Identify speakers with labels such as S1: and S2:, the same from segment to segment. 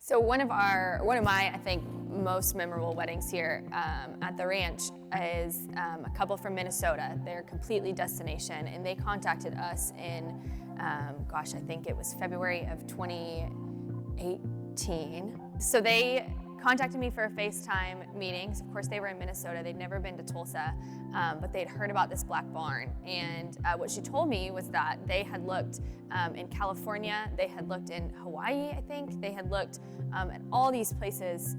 S1: So one of my, I think, most memorable weddings here at the ranch is a couple from Minnesota. They're completely destination, and they contacted us in, I think it was February of 2018. So they contacted me for a FaceTime meeting. So of course, they were in Minnesota. They'd never been to Tulsa, but they'd heard about this black barn. And what she told me was that they had looked in California, they had looked in Hawaii, I think. They had looked at all these places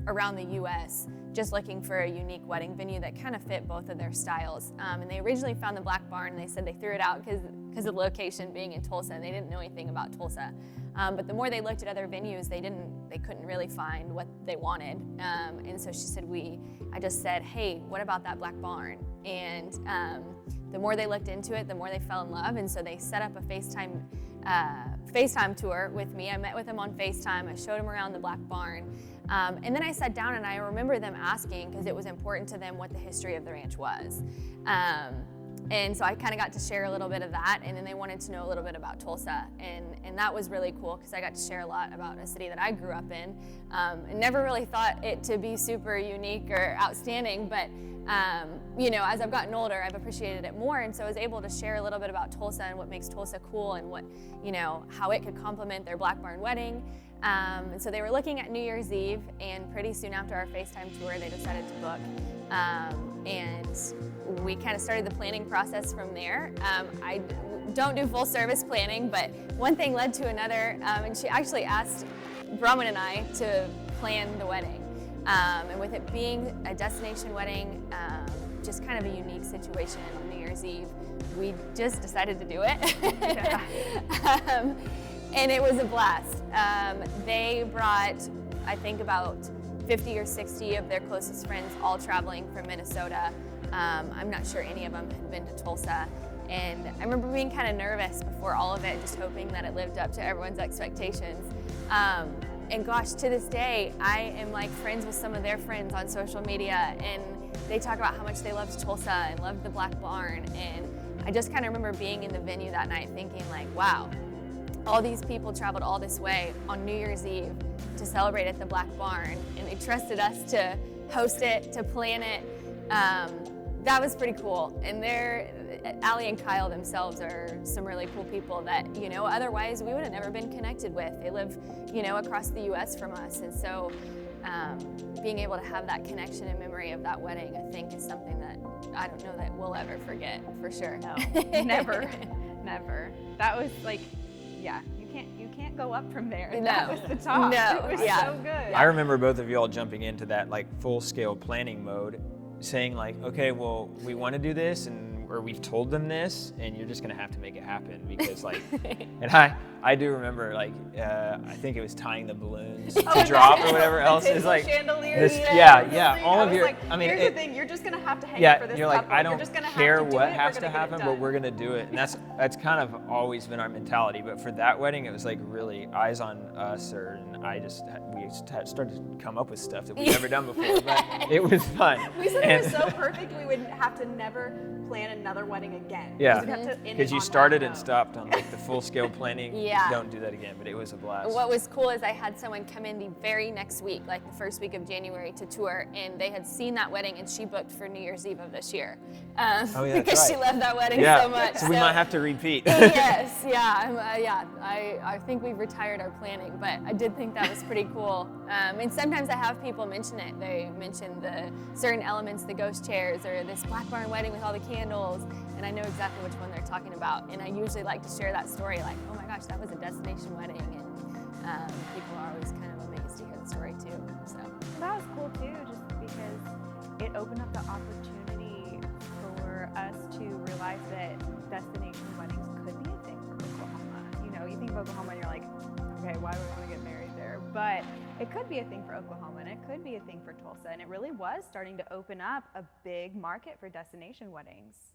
S1: around the US, just looking for a unique wedding venue that kind of fit both of their styles. And they originally found the black barn, and they said they threw it out because of the location being in Tulsa, and they didn't know anything about Tulsa. But the more they looked at other venues, they couldn't really find what they wanted. And so she said, I just said, hey, what about that black barn? And the more they looked into it, the more they fell in love. And so they set up a FaceTime tour with me. I met with them on FaceTime. I showed them around the black barn. And then I sat down, and I remember them asking, because it was important to them, what the history of the ranch was. And so I kind of got to share a little bit of that, and then they wanted to know a little bit about Tulsa, and that was really cool because I got to share a lot about a city that I grew up in. And never really thought it to be super unique or outstanding, but as I've gotten older, I've appreciated it more, and so I was able to share a little bit about Tulsa and what makes Tulsa cool, and what, how it could complement their black barn wedding. And so they were looking at New Year's Eve, and pretty soon after our FaceTime tour, they decided to book. And we kind of started the planning process from there. I don't do full service planning, but one thing led to another, and she actually asked Brahman and I to plan the wedding. And with it being a destination wedding, just kind of a unique situation on New Year's Eve, we just decided to do it. And it was a blast. They brought, I think, about 50 or 60 of their closest friends, all traveling from Minnesota. I'm not sure any of them had been to Tulsa. And I remember being kind of nervous before all of it, just hoping that it lived up to everyone's expectations. And gosh, to this day, I am like friends with some of their friends on social media, and they talk about how much they loved Tulsa and loved the Black Barn. And I just kind of remember being in the venue that night thinking like, wow, all these people traveled all this way on New Year's Eve to celebrate at the Black Barn, and they trusted us to host it, to plan it. That was pretty cool. And Alli and Kyle themselves are some really cool people that, otherwise we would have never been connected with. They live, across the US from us. And so being able to have that connection and memory of that wedding, I think, is something that I don't know that we'll ever forget, for sure.
S2: No, never, never. That was like, yeah, you can't go up from there.
S1: No.
S2: That was the top.
S1: No.
S2: It was so good.
S3: I remember both of you all jumping into that like full-scale planning mode, saying like, okay, well, we want to do this, or we've told them this, and you're just gonna have to make it happen, because like, and I do remember like, I think it was tying the balloons to drop or whatever else. It's like
S2: chandeliers.
S3: All of your.
S2: Like,
S3: I mean,
S2: here's the thing: you're just gonna have to hang for this.
S3: You're like,
S2: couple.
S3: I don't care what has to happen, but we're
S2: gonna
S3: gonna do it, and that's kind of always been our mentality. But for that wedding, it was like really eyes on us, and we started to come up with stuff that we've never done before, but it was fun.
S2: We said it was so perfect we would have to never plan another wedding again.
S3: Yeah,
S2: because
S3: you started and stopped on like the full-scale planning.
S1: Yeah.
S3: Don't do that again, but it was a blast.
S1: What was cool is I had someone come in the very next week, like the first week of January, to tour, and they had seen that wedding, and she booked for New Year's Eve of this year. Because she loved that wedding so much.
S3: So we might have to repeat.
S1: Yes, I think we've retired our planning, but I did think that was pretty cool. And sometimes I have people mention it. They mention the certain elements, the ghost chairs, or this Black Barn wedding with all the candles, and I know exactly which one they're talking about. And I usually like to share that story, like, oh my gosh, that was a destination wedding, and people are always kind of amazed to hear the story too. So
S2: that was cool too, just because it opened up the opportunity for us to realize that destination weddings could be a thing for Oklahoma. You think of Oklahoma and you're like, okay, why do we want to get married there? But it could be a thing for Oklahoma, and it could be a thing for Tulsa, and it really was starting to open up a big market for destination weddings.